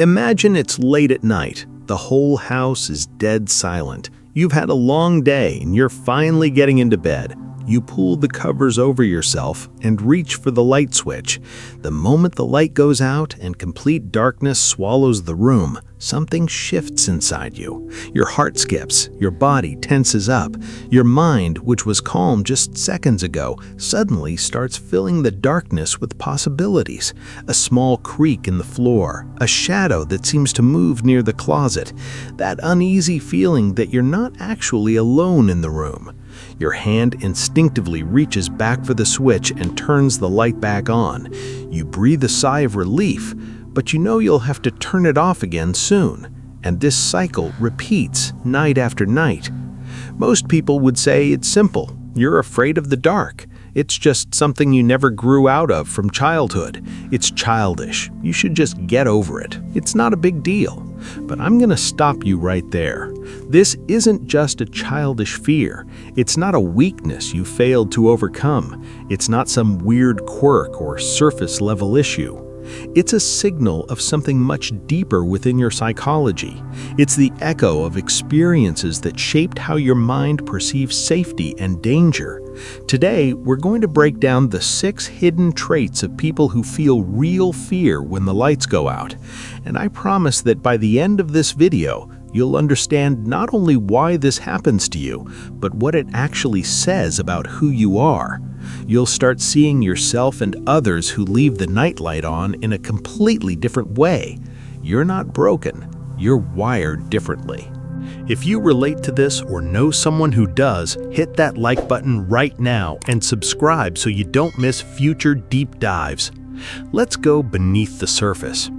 Imagine it's late at night. The whole house is dead silent. You've had a long day and you're finally getting into bed. You pull the covers over yourself and reach for the light switch. The moment the light goes out and complete darkness swallows the room, something shifts inside you. Your heart skips, your body tenses up. Your mind, which was calm just seconds ago, suddenly starts filling the darkness with possibilities. A small creak in the floor, a shadow that seems to move near the closet, that uneasy feeling that you're not actually alone in the room. Your hand instinctively reaches back for the switch and turns the light back on. You breathe a sigh of relief, but you know you'll have to turn it off again soon. And this cycle repeats night after night. Most people would say it's simple. You're afraid of the dark. It's just something you never grew out of from childhood. It's childish. You should just get over it. It's not a big deal. But I'm going to stop you right there. This isn't just a childish fear. It's not a weakness you failed to overcome. It's not some weird quirk or surface-level issue. It's a signal of something much deeper within your psychology. It's the echo of experiences that shaped how your mind perceives safety and danger. Today, we're going to break down the 6 hidden traits of people who feel real fear when the lights go out. And I promise that by the end of this video, you'll understand not only why this happens to you, but what it actually says about who you are. You'll start seeing yourself and others who leave the nightlight on in a completely different way. You're not broken, you're wired differently. If you relate to this or know someone who does, hit that like button right now and subscribe so you don't miss future deep dives. Let's go beneath the surface.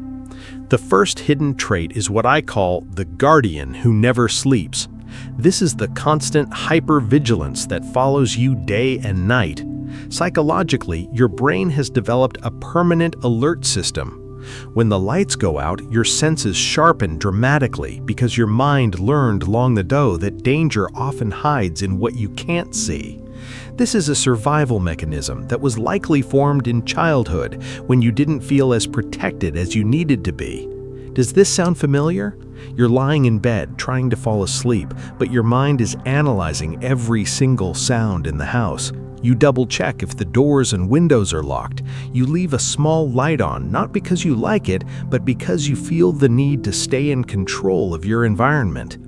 The first hidden trait is what I call the guardian who never sleeps. This is the constant hypervigilance that follows you day and night. Psychologically, your brain has developed a permanent alert system. When the lights go out, your senses sharpen dramatically because your mind learned long ago that danger often hides in what you can't see. This is a survival mechanism that was likely formed in childhood when you didn't feel as protected as you needed to be. Does this sound familiar? You're lying in bed trying to fall asleep, but your mind is analyzing every single sound in the house. You double-check if the doors and windows are locked. You leave a small light on, not because you like it, but because you feel the need to stay in control of your environment.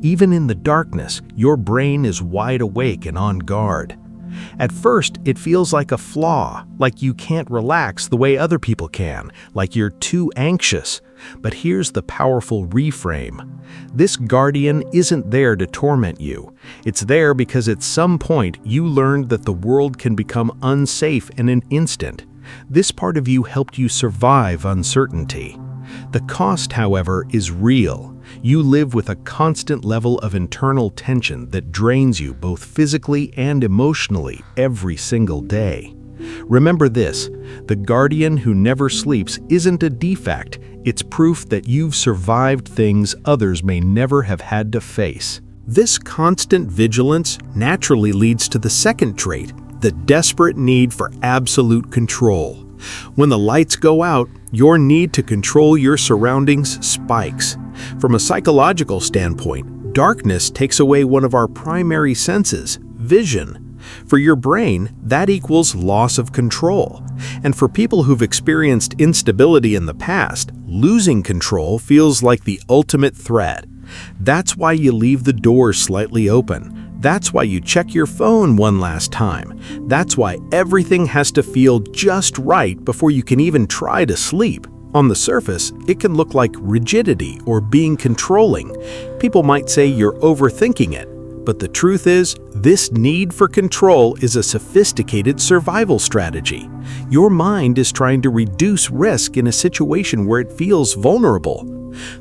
Even in the darkness, your brain is wide awake and on guard. At first, it feels like a flaw, like you can't relax the way other people can, like you're too anxious. But here's the powerful reframe. This guardian isn't there to torment you. It's there because at some point you learned that the world can become unsafe in an instant. This part of you helped you survive uncertainty. The cost, however, is real. You live with a constant level of internal tension that drains you both physically and emotionally every single day. Remember this, the guardian who never sleeps isn't a defect. It's proof that you've survived things others may never have had to face. This constant vigilance naturally leads to the second trait, the desperate need for absolute control. When the lights go out, your need to control your surroundings spikes. From a psychological standpoint, darkness takes away one of our primary senses, vision. For your brain, that equals loss of control. And for people who've experienced instability in the past, losing control feels like the ultimate threat. That's why you leave the door slightly open. That's why you check your phone one last time. That's why everything has to feel just right before you can even try to sleep. On the surface, it can look like rigidity or being controlling. People might say you're overthinking it. But the truth is, this need for control is a sophisticated survival strategy. Your mind is trying to reduce risk in a situation where it feels vulnerable.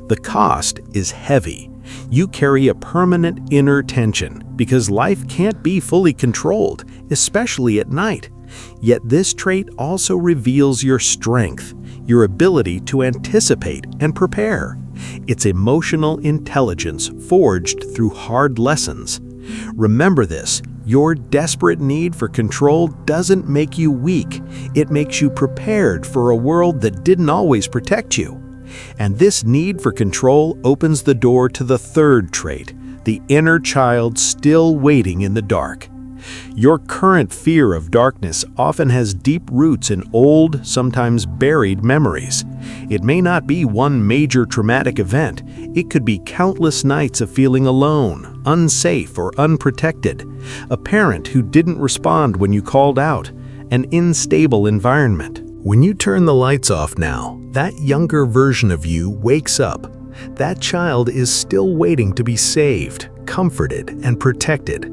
The cost is heavy. You carry a permanent inner tension because life can't be fully controlled, especially at night. Yet this trait also reveals your strength, your ability to anticipate and prepare. It's emotional intelligence forged through hard lessons. Remember this, your desperate need for control doesn't make you weak. It makes you prepared for a world that didn't always protect you. And this need for control opens the door to the third trait, the inner child still waiting in the dark. Your current fear of darkness often has deep roots in old, sometimes buried memories. It may not be one major traumatic event. It could be countless nights of feeling alone, unsafe, or unprotected. A parent who didn't respond when you called out. An unstable environment. When you turn the lights off now, that younger version of you wakes up. That child is still waiting to be saved, comforted, and protected.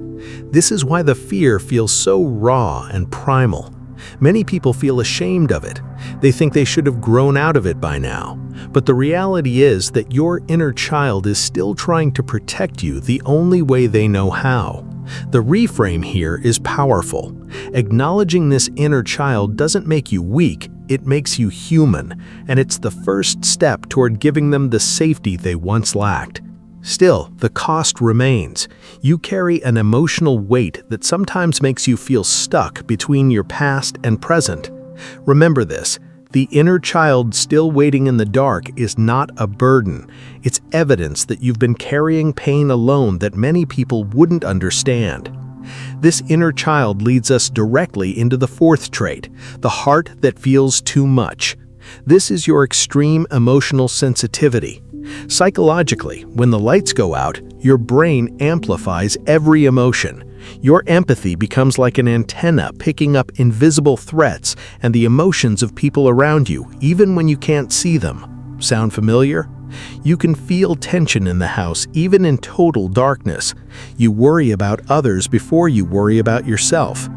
This is why the fear feels so raw and primal. Many people feel ashamed of it. They think they should have grown out of it by now. But the reality is that your inner child is still trying to protect you the only way they know how. The reframe here is powerful. Acknowledging this inner child doesn't make you weak, it makes you human, and it's the first step toward giving them the safety they once lacked. Still, the cost remains. You carry an emotional weight that sometimes makes you feel stuck between your past and present. Remember this, the inner child still waiting in the dark is not a burden. It's evidence that you've been carrying pain alone that many people wouldn't understand. This inner child leads us directly into the fourth trait, the heart that feels too much. This is your extreme emotional sensitivity. Psychologically, when the lights go out, your brain amplifies every emotion. Your empathy becomes like an antenna picking up invisible threats and the emotions of people around you, even when you can't see them. Sound familiar? You can feel tension in the house even in total darkness. You worry about others before you worry about yourself.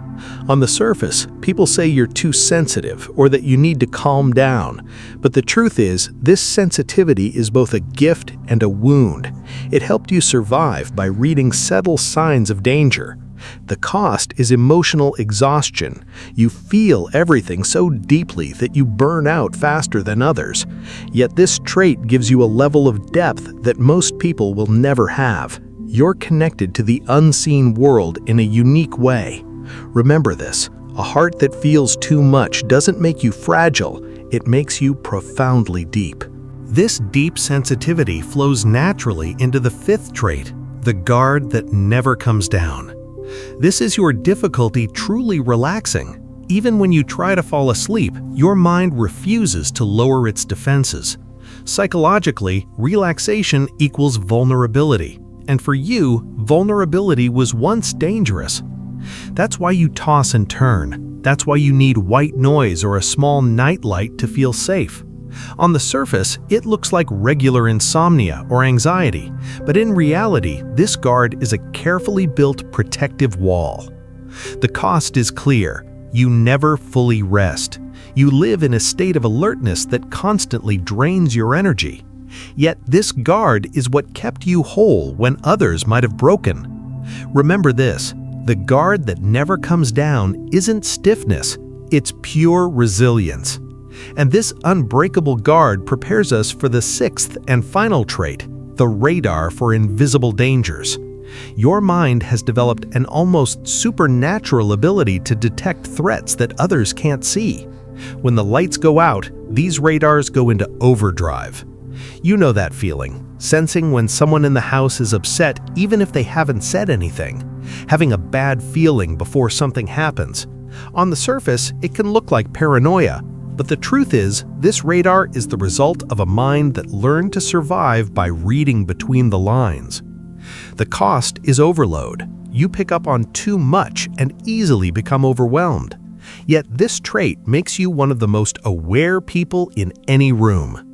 On the surface, people say you're too sensitive or that you need to calm down. But the truth is, this sensitivity is both a gift and a wound. It helped you survive by reading subtle signs of danger. The cost is emotional exhaustion. You feel everything so deeply that you burn out faster than others. Yet this trait gives you a level of depth that most people will never have. You're connected to the unseen world in a unique way. Remember this, a heart that feels too much doesn't make you fragile, it makes you profoundly deep. This deep sensitivity flows naturally into the fifth trait, the guard that never comes down. This is your difficulty truly relaxing. Even when you try to fall asleep, your mind refuses to lower its defenses. Psychologically, relaxation equals vulnerability. And for you, vulnerability was once dangerous. That's why you toss and turn. That's why you need white noise or a small nightlight to feel safe. On the surface, it looks like regular insomnia or anxiety, but in reality, this guard is a carefully built protective wall. The cost is clear. You never fully rest. You live in a state of alertness that constantly drains your energy. Yet this guard is what kept you whole when others might have broken. Remember this. The guard that never comes down isn't stiffness, it's pure resilience. And this unbreakable guard prepares us for the sixth and final trait, the radar for invisible dangers. Your mind has developed an almost supernatural ability to detect threats that others can't see. When the lights go out, these radars go into overdrive. You know that feeling, sensing when someone in the house is upset even if they haven't said anything. Having a bad feeling before something happens. On the surface, it can look like paranoia, but the truth is, this radar is the result of a mind that learned to survive by reading between the lines. The cost is overload. You pick up on too much and easily become overwhelmed. Yet this trait makes you one of the most aware people in any room.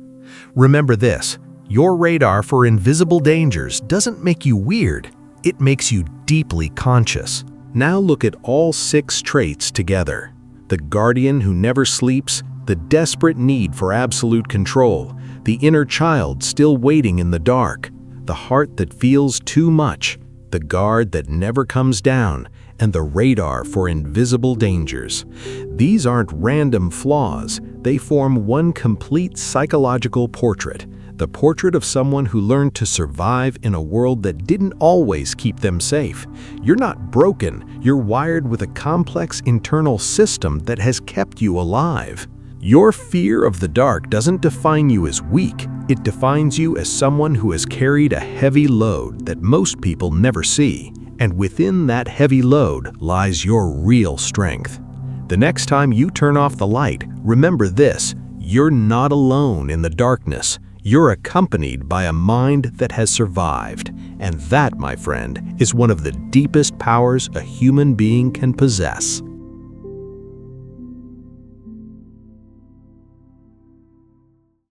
Remember this, your radar for invisible dangers doesn't make you weird. It makes you deeply conscious. Now look at all 6 traits together. The guardian who never sleeps, the desperate need for absolute control, the inner child still waiting in the dark, the heart that feels too much, the guard that never comes down, and the radar for invisible dangers. These aren't random flaws. They form one complete psychological portrait. The portrait of someone who learned to survive in a world that didn't always keep them safe. You're not broken, you're wired with a complex internal system that has kept you alive. Your fear of the dark doesn't define you as weak. It defines you as someone who has carried a heavy load that most people never see. And within that heavy load lies your real strength. The next time you turn off the light, remember this: you're not alone in the darkness. You're accompanied by a mind that has survived. And that, my friend, is one of the deepest powers a human being can possess.